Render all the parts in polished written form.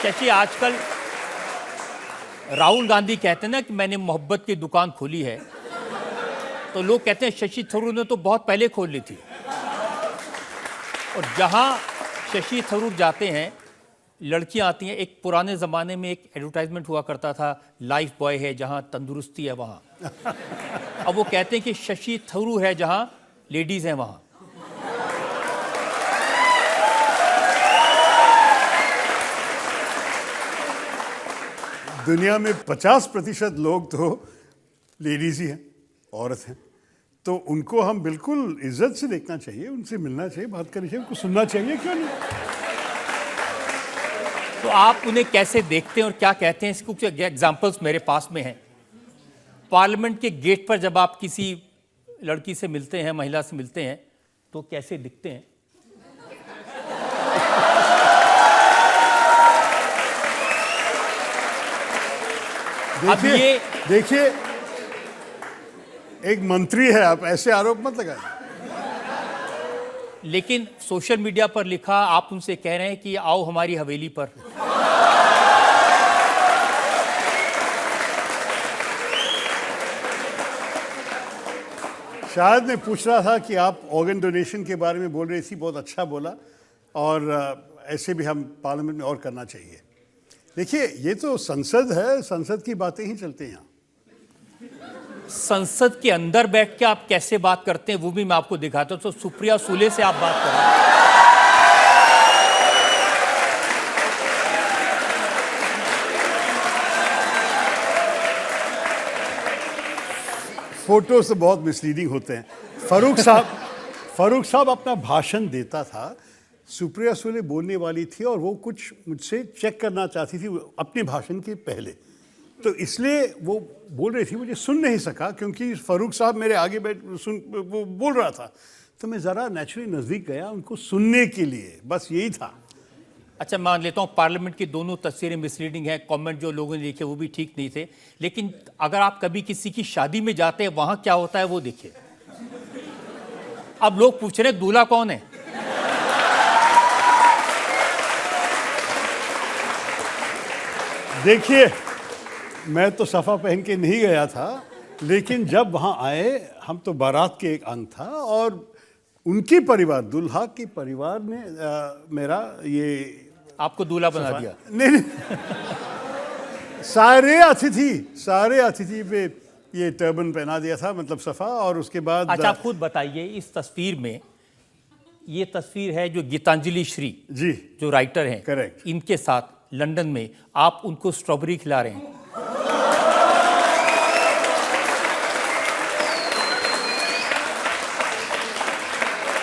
शशि, आजकल राहुल गांधी कहते हैं ना कि मैंने मोहब्बत की दुकान खोली है, तो लोग कहते हैं शशि थरूर ने तो बहुत पहले खोल ली थी। और जहां शशि थरूर जाते हैं, लड़कियां आती हैं। एक पुराने ज़माने में एक एडवर्टाइजमेंट हुआ करता था, लाइफ बॉय है जहां तंदुरुस्ती है वहां। अब वो कहते हैं कि शशि थरूर है जहां लेडीज हैं वहां। दुनिया में 50% लोग तो लेडीज ही हैं, औरत हैं, तो उनको हम बिल्कुल इज्जत से देखना चाहिए, उनसे मिलना चाहिए, बात करनी चाहिए, उनको सुनना चाहिए, क्यों नहीं। तो आप उन्हें कैसे देखते हैं और क्या कहते हैं? कुछ एग्जाम्पल्स मेरे पास में हैं। पार्लियामेंट के गेट पर जब आप किसी लड़की से मिलते हैं, महिला से मिलते हैं, तो कैसे दिखते हैं? देखिए, एक मंत्री है, आप ऐसे आरोप मत लगाइए। लेकिन सोशल मीडिया पर लिखा, आप उनसे कह रहे हैं कि आओ हमारी हवेली पर। शायद मैं पूछ रहा था कि आप ऑर्गन डोनेशन के बारे में बोल रही थी, बहुत अच्छा बोला, और ऐसे भी हम पार्लियामेंट में और करना चाहिए। देखिए, ये तो संसद है, संसद की बातें ही चलती हैं। संसद के अंदर बैठ के आप कैसे बात करते हैं वो भी मैं आपको दिखाता हूं। तो सुप्रिया सुले से आप बात कर रहे हैं। फोटोज तो बहुत मिसलीडिंग होते हैं। फारूक साहब अपना भाषण देता था, सुप्रिया सुले बोलने वाली थी और वो कुछ मुझसे चेक करना चाहती थी अपने भाषण के पहले, तो इसलिए वो बोल रही थी, मुझे सुन नहीं सका क्योंकि फारूक साहब मेरे आगे वो बोल रहा था, तो मैं ज़रा नेचुरली नज़दीक गया उनको सुनने के लिए, बस यही था। अच्छा, मान लेता हूँ पार्लियामेंट की दोनों तस्वीरें मिसलीडिंग है, कमेंट जो लोगों ने लिखे वो भी ठीक नहीं थे, लेकिन अगर आप कभी किसी की शादी में जाते हैं, वहां क्या होता है वो देखिए। अब लोग पूछ रहे हैं दूल्हा कौन है। देखिए, मैं तो सफ़ा पहन के नहीं गया था, लेकिन जब वहाँ आए, हम तो बारात के एक अंग था और उनके परिवार, दुल्हा के परिवार ने मेरा ये आपको दूल्हा बना दिया? नहीं, सारे अतिथि पे ये टर्बन पहना दिया था, मतलब सफ़ा, और उसके बाद। अच्छा, आप खुद बताइए, इस तस्वीर में, ये तस्वीर है जो गीतांजलि श्री जी जो राइटर हैं, करेक्ट, इनके साथ लंदन में आप उनको स्ट्रॉबेरी खिला रहे हैं।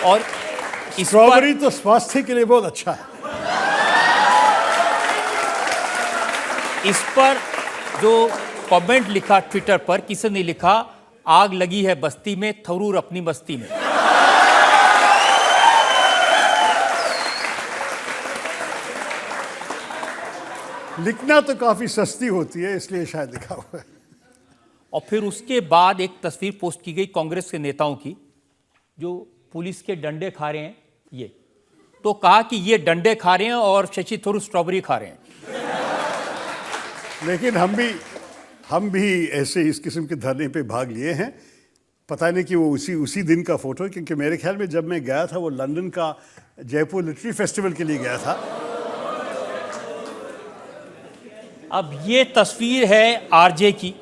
और स्ट्रॉबेरी तो स्वास्थ्य के लिए बहुत अच्छा है। इस पर जो कमेंट लिखा ट्विटर पर, किसी ने लिखा, आग लगी है बस्ती में, थरूर अपनी मस्ती में। लिखना तो काफी सस्ती होती है, इसलिए शायद लिखा हुआ है। और फिर उसके बाद एक तस्वीर पोस्ट की गई कांग्रेस के नेताओं की, जो पुलिस के डंडे खा रहे हैं, ये तो कहा कि ये डंडे खा रहे हैं और शशि थरूर स्ट्रॉबेरी खा रहे हैं। लेकिन हम भी ऐसे इस किस्म के धरने पे भाग लिए हैं। पता नहीं कि वो उसी दिन का फोटो है, क्योंकि मेरे ख्याल में जब मैं गया था वो लंदन का जयपुर लिटरेरी फेस्टिवल के लिए गया था। अब ये तस्वीर है आरजे की,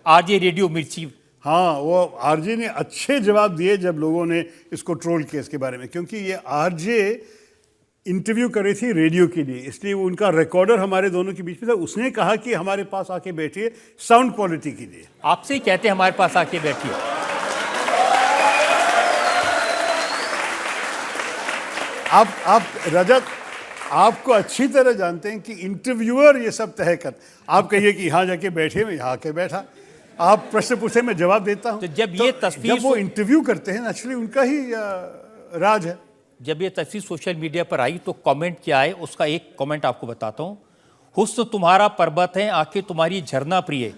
आरजे रेडियो मिर्ची। हाँ, वो आरजे ने अच्छे जवाब दिए जब लोगों ने इसको ट्रोल किया इसके बारे में, क्योंकि ये आरजे इंटरव्यू कर रही थी रेडियो के लिए, इसलिए वो उनका रिकॉर्डर हमारे दोनों के बीच में था। उसने कहा कि हमारे पास आके बैठिए साउंड क्वालिटी के लिए। आपसे ही कहते हैं हमारे पास आके बैठिए। आप रजत, आपको अच्छी तरह जानते हैं कि इंटरव्यूअर ये सब तय कर, आप कहिए कि यहाँ जाके बैठे, मैं यहाँ आके बैठा, आप प्रश्न पूछे, मैं जवाब देता हूँ। तो जब ये तस्वीर, जब वो इंटरव्यू करते हैं, एक्चुअली उनका ही राज है। जब ये तस्वीर सोशल मीडिया पर आई तो कमेंट क्या आए, उसका एक कमेंट आपको बताता हूँ। हुस्न तुम्हारा पर्वत है, आंखें तुम्हारी झरना प्रिय,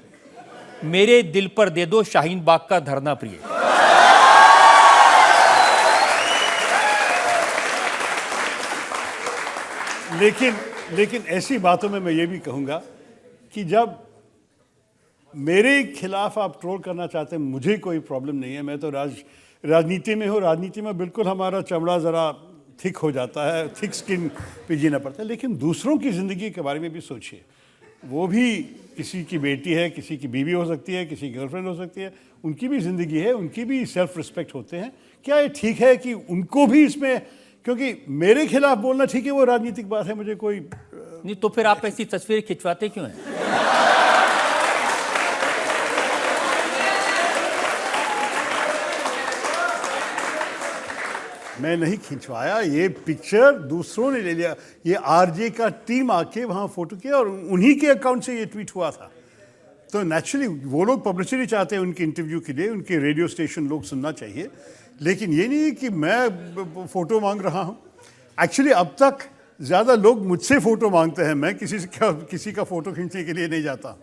मेरे दिल पर दे दो शाहीन बाग का धरना प्रिय। लेकिन लेकिन ऐसी बातों में मैं ये भी कहूँगा कि जब मेरे खिलाफ आप ट्रोल करना चाहते हैं, मुझे कोई प्रॉब्लम नहीं है। मैं तो राजनीति में हूँ, राजनीति में बिल्कुल हमारा चमड़ा ज़रा थिक हो जाता है, थिक स्किन पे जीना पड़ता है। लेकिन दूसरों की ज़िंदगी के बारे में भी सोचिए। वो भी किसी की बेटी है, किसी की बीवी हो सकती है, किसी की गर्लफ्रेंड हो सकती है, उनकी भी ज़िंदगी है, उनकी भी सेल्फ रिस्पेक्ट होते हैं। क्या ये ठीक है कि उनको भी इसमें, क्योंकि मेरे खिलाफ बोलना ठीक है, वो राजनीतिक बात है, मुझे कोई नहीं तो फिर आप ऐसी तस्वीर खिंचवाते क्यों हैं? मैं नहीं खिंचवाया, ये पिक्चर दूसरों ने ले लिया। ये आरजे का टीम आके वहाँ फोटो किया और उन्हीं के अकाउंट से ये ट्वीट हुआ था। तो नेचुरली वो लोग पब्लिसिटी चाहते हैं उनके इंटरव्यू के लिए, उनके रेडियो स्टेशन लोग सुनना चाहिए, लेकिन ये नहीं कि मैं फ़ोटो मांग रहा हूँ। एक्चुअली अब तक ज़्यादा लोग मुझसे फ़ोटो मांगते हैं, मैं किसी का फ़ोटो खींचने के लिए नहीं जाता।